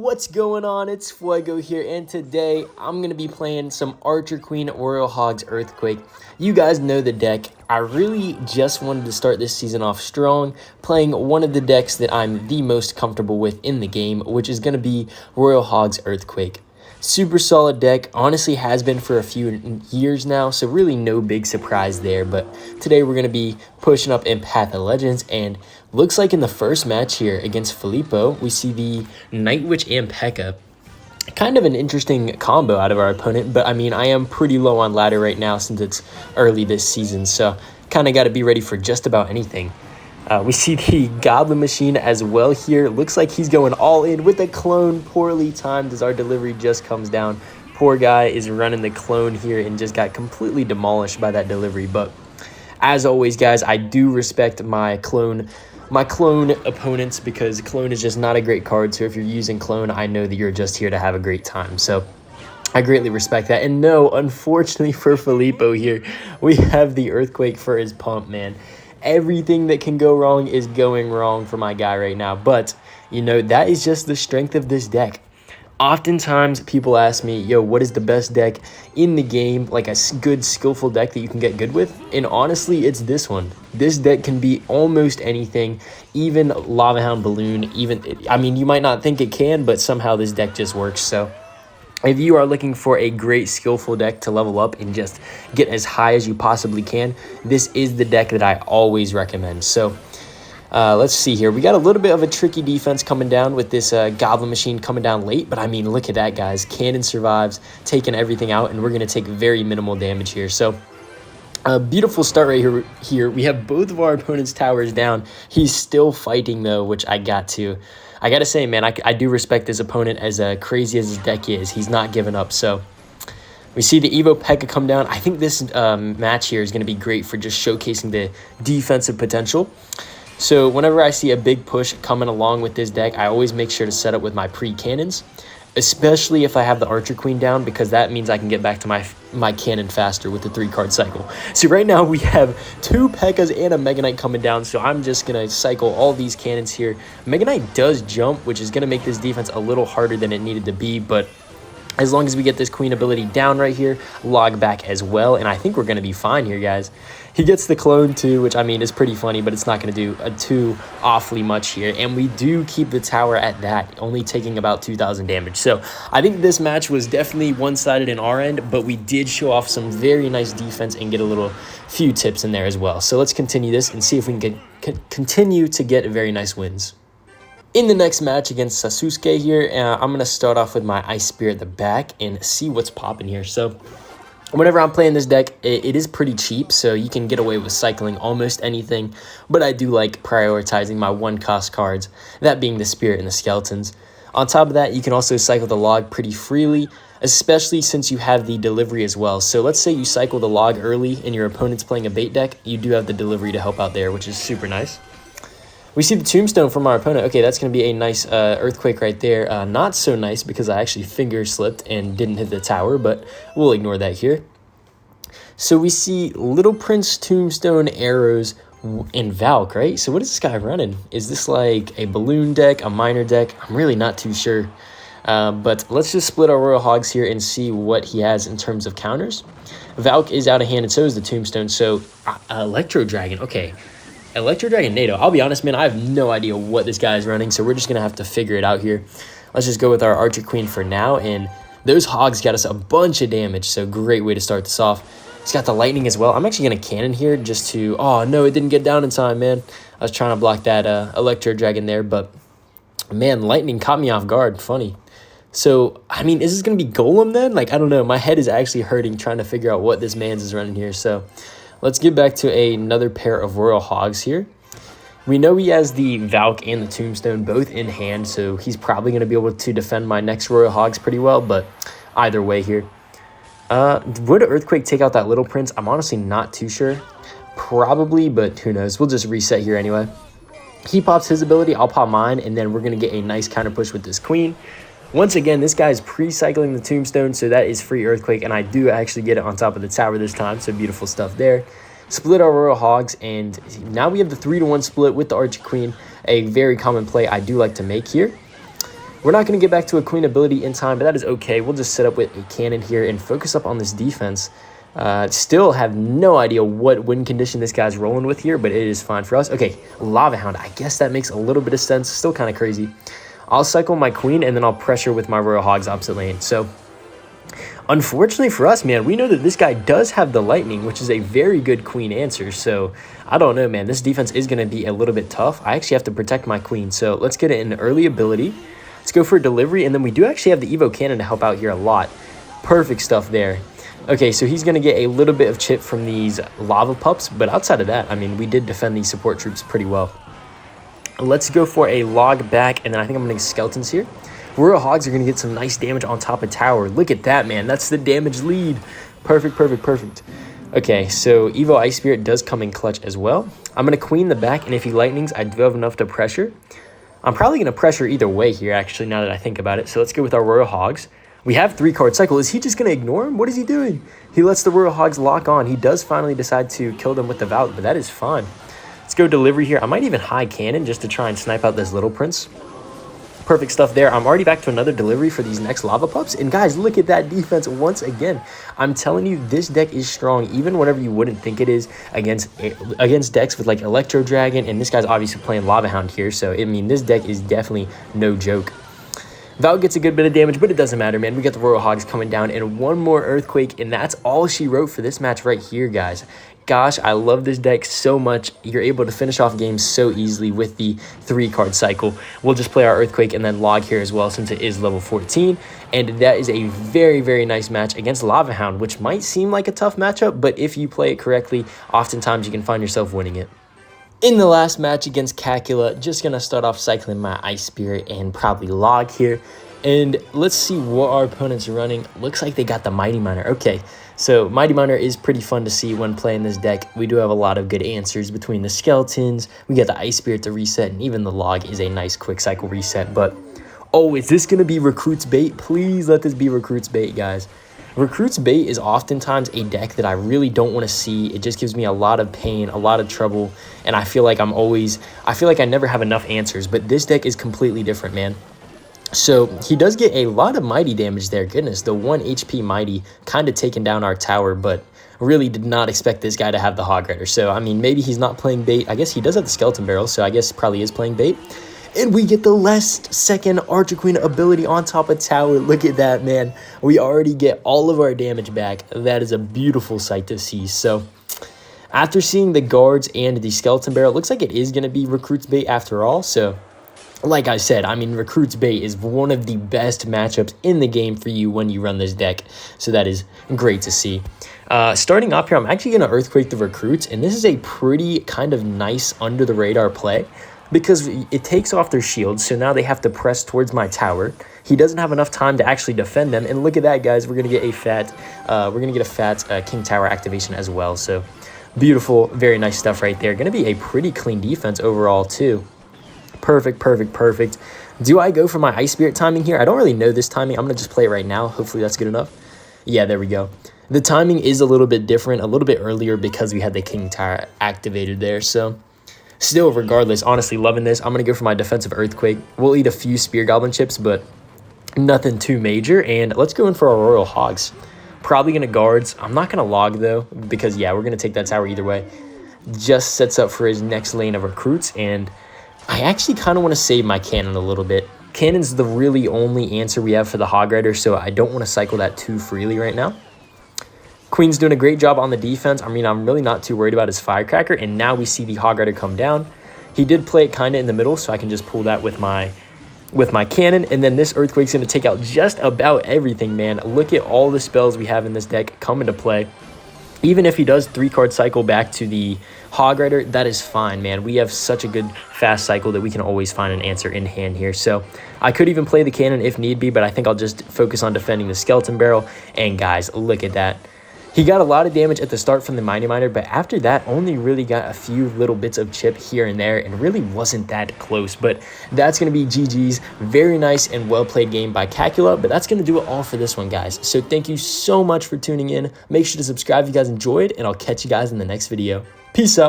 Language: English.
What's going on? It's Fuego here, and today I'm going to be playing some Archer Queen Royal Hogs Earthquake. You guys know the deck. I really just wanted to start this season off strong, playing one of the decks that I'm the most comfortable with in the game, which is going to be Royal Hogs Earthquake. Super solid deck, honestly has been for a few years now, so really no big surprise there. But today we're going to be pushing up in Path of Legends, and looks like in the first match here against Filippo, we see the Night Witch and Pekka. Kind of an interesting combo out of our opponent, but I mean, I am pretty low on ladder right now since it's early this season, so kind of got to be ready for just about anything. We see the Goblin Machine as well here. Looks like he's going all in with the clone, poorly timed as our delivery just comes down. Poor guy is running the clone here and just got completely demolished by that delivery. But as always, guys, I do respect my clone opponents because clone is just not a great card. So if you're using clone, I know that you're just here to have a great time. So I greatly respect that. And no, unfortunately for Filippo here, we have the Earthquake for his pump, man. Everything that can go wrong is going wrong for my guy right now. But, you know, that is just the strength of this deck. Oftentimes, people ask me, yo, what is the best deck in the game? Like a good, skillful deck that you can get good with? And honestly, it's this one. This deck can be almost anything, even Lava Hound Balloon. I mean, you might not think it can, but somehow this deck just works. So if you are looking for a great skillful deck to level up and just get as high as you possibly can, this is the deck that I always recommend. So let's see here. We got a little bit of a tricky defense coming down with this Goblin Machine coming down late, but I mean, look at that, guys. Cannon survives, taking everything out, and we're going to take very minimal damage here. So a beautiful start right here. We have both of our opponent's towers down. He's still fighting, though, which I got to say, man, I do respect this opponent as crazy as his deck is. He's not giving up. So we see the Evo Pekka come down. I think this match here is going to be great for just showcasing the defensive potential. So whenever I see a big push coming along with this deck, I always make sure to set up with my pre-cannons, especially if I have the Archer Queen down, because that means I can get back to my cannon faster with the 3-card cycle. So right now we have 2 Pekkas and a Megaknight coming down, so I'm just going to cycle all these cannons here. Megaknight does jump, which is going to make this defense a little harder than it needed to be, but as long as we get this queen ability down right here, log back as well, and I think we're going to be fine here, guys. He gets the clone too, which I mean is pretty funny, but it's not going to do too awfully much here. And we do keep the tower at that, only taking about 2,000 damage. So I think this match was definitely one-sided in our end, but we did show off some very nice defense and get a few tips in there as well. So let's continue this and see if we can continue to get very nice wins. In the next match against Sasuke here, I'm going to start off with my Ice Spear at the back and see what's popping here. So whenever I'm playing this deck, it is pretty cheap, so you can get away with cycling almost anything, but I do like prioritizing my 1-cost cards, that being the Spirit and the Skeletons. On top of that, you can also cycle the log pretty freely, especially since you have the delivery as well. So let's say you cycle the log early and your opponent's playing a bait deck, you do have the delivery to help out there, which is super nice. We see the Tombstone from our opponent. Okay, that's going to be a nice Earthquake right there. Not so nice because I actually finger slipped and didn't hit the tower, but we'll ignore that here. So we see Little Prince, Tombstone, Arrows, and Valk, right? So what is this guy running? Is this like a balloon deck, a miner deck? I'm really not too sure. But let's just split our Royal Hogs here and see what he has in terms of counters. Valk is out of hand, and so is the Tombstone. So Electro Dragon, okay. Electro Dragon NATO. I'll be honest, man, I have no idea what this guy is running, so we're just going to have to figure it out here. Let's just go with our Archer Queen for now, and those Hogs got us a bunch of damage, so great way to start this off. He's got the Lightning as well. I'm actually going to cannon here just to... Oh, no, it didn't get down in time, man. I was trying to block that Electro Dragon there, but, man, Lightning caught me off guard. Funny. So, I mean, is this going to be Golem then? Like, I don't know. My head is actually hurting trying to figure out what this man's is running here, so let's get back to another pair of Royal Hogs here. We know he has the Valk and the Tombstone both in hand, so he's probably going to be able to defend my next Royal Hogs pretty well, but either way here. Would Earthquake take out that Little Prince? I'm honestly not too sure. Probably, but who knows. We'll just reset here anyway. He pops his ability, I'll pop mine, and then we're going to get a nice counter push with this Queen. Once again, this guy's pre-cycling the Tombstone, so that is free Earthquake, and I do actually get it on top of the tower this time, so beautiful stuff there. Split our Royal Hogs, and now we have the 3-to-1 split with the Archer Queen, a very common play I do like to make here. We're not going to get back to a queen ability in time, but that is okay. We'll just set up with a cannon here and focus up on this defense. Still have no idea what win condition this guy's rolling with here, but it is fine for us. Okay, Lava Hound. I guess that makes a little bit of sense. Still kind of crazy. I'll cycle my queen, and then I'll pressure with my Royal Hogs opposite lane. So, unfortunately for us, man, we know that this guy does have the lightning, which is a very good queen answer. So, I don't know, man. This defense is going to be a little bit tough. I actually have to protect my queen. So, let's get it an early ability. Let's go for a delivery, and then we do actually have the Evo Cannon to help out here a lot. Perfect stuff there. Okay, so he's going to get a little bit of chip from these lava pups, but outside of that, I mean, we did defend these support troops pretty well. Let's go for a log back, and then I think I'm going to get skeletons here. Royal Hogs are going to get some nice damage on top of tower. Look at that, man. That's the damage lead. Perfect, perfect, perfect. Okay, so Evo Ice Spirit does come in clutch as well. I'm going to queen the back, and if he lightnings, I do have enough to pressure. I'm probably going to pressure either way here, actually, now that I think about it. So let's go with our Royal Hogs. We have 3-card cycle. Is he just going to ignore him? What is he doing? He lets the Royal Hogs lock on. He does finally decide to kill them with the Valk, but that is fine. Let's go delivery here. I might even high cannon just to try and snipe out this little prince. Perfect stuff there. I'm already back to another delivery for these next lava pups. And guys, look at that defense once again. I'm telling you, this deck is strong, even whenever you wouldn't think it is against decks with like Electro Dragon. And this guy's obviously playing Lava Hound here. So, I mean, this deck is definitely no joke. Val gets a good bit of damage, but it doesn't matter, man. We got the Royal Hogs coming down and one more Earthquake, and that's all she wrote for this match right here, guys. Gosh, I love this deck so much. You're able to finish off games so easily with the 3-card cycle. We'll just play our Earthquake and then log here as well since it is level 14. And that is a very, very nice match against Lava Hound, which might seem like a tough matchup, but if you play it correctly, oftentimes you can find yourself winning it. In the last match against Kakula, just going to start off cycling my Ice Spirit and probably log here. And let's see what our opponents are running. Looks like they got the Mighty Miner. Okay, so Mighty Miner is pretty fun to see when playing this deck. We do have a lot of good answers between the skeletons. We got the Ice Spirit to reset, and even the log is a nice quick cycle reset. But, oh, is this going to be Recruit's Bait? Please let this be Recruit's Bait, guys. Recruit's Bait is oftentimes a deck that I really don't want to see. It just gives me a lot of pain, a lot of trouble, and I feel like I never have enough answers, but this deck is completely different, man. So he does get a lot of mighty damage there. Goodness, the 1 HP mighty kind of taking down our tower, but really did not expect this guy to have the Hog Rider. So, I mean, maybe he's not playing bait. I guess he does have the skeleton barrel, so I guess probably is playing bait. And we get the last second Archer Queen ability on top of tower. Look at that, man. We already get all of our damage back. That is a beautiful sight to see. So, after seeing the guards and the skeleton barrel, it looks like it is going to be Recruit's Bait after all. So, like I said, I mean, Recruit's Bait is one of the best matchups in the game for you when you run this deck. So, that is great to see. Starting off here, I'm actually going to Earthquake the Recruits. And this is a pretty kind of nice under-the-radar play, because it takes off their shields, so now they have to press towards my tower. He doesn't have enough time to actually defend them, and look at that, guys. We're gonna get a fat, King Tower activation as well. So beautiful, very nice stuff right there. Gonna be a pretty clean defense overall too. Perfect, perfect, perfect. Do I go for my Ice Spirit timing here? I don't really know this timing. I'm gonna just play it right now. Hopefully that's good enough. Yeah, there we go. The timing is a little bit different, a little bit earlier because we had the King Tower activated there. So still, regardless, honestly, loving this. I'm going to go for my defensive Earthquake. We'll eat a few Spear Goblin chips, but nothing too major. And let's go in for our Royal Hogs. Probably going to guards. I'm not going to log, though, because, yeah, we're going to take that tower either way. Just sets up for his next lane of recruits. And I actually kind of want to save my cannon a little bit. Cannon's the really only answer we have for the Hog Rider, so I don't want to cycle that too freely right now. Queen's doing a great job on the defense. I mean, I'm really not too worried about his Firecracker, and now we see the Hog Rider come down. He did play it kind of in the middle, so I can just pull that with my cannon, and then this Earthquake's going to take out just about everything, man. Look at all the spells we have in this deck come into play. Even if he does 3-card cycle back to the Hog Rider, that is fine, man. We have such a good fast cycle that we can always find an answer in hand here. So I could even play the cannon if need be, but I think I'll just focus on defending the skeleton barrel. And guys, look at that. He got a lot of damage at the start from the Mighty Miner, but after that, only really got a few little bits of chip here and there, and really wasn't that close. But that's going to be GG's. Very nice and well-played game by Kakula, but that's going to do it all for this one, guys. So thank you so much for tuning in. Make sure to subscribe if you guys enjoyed, and I'll catch you guys in the next video. Peace out.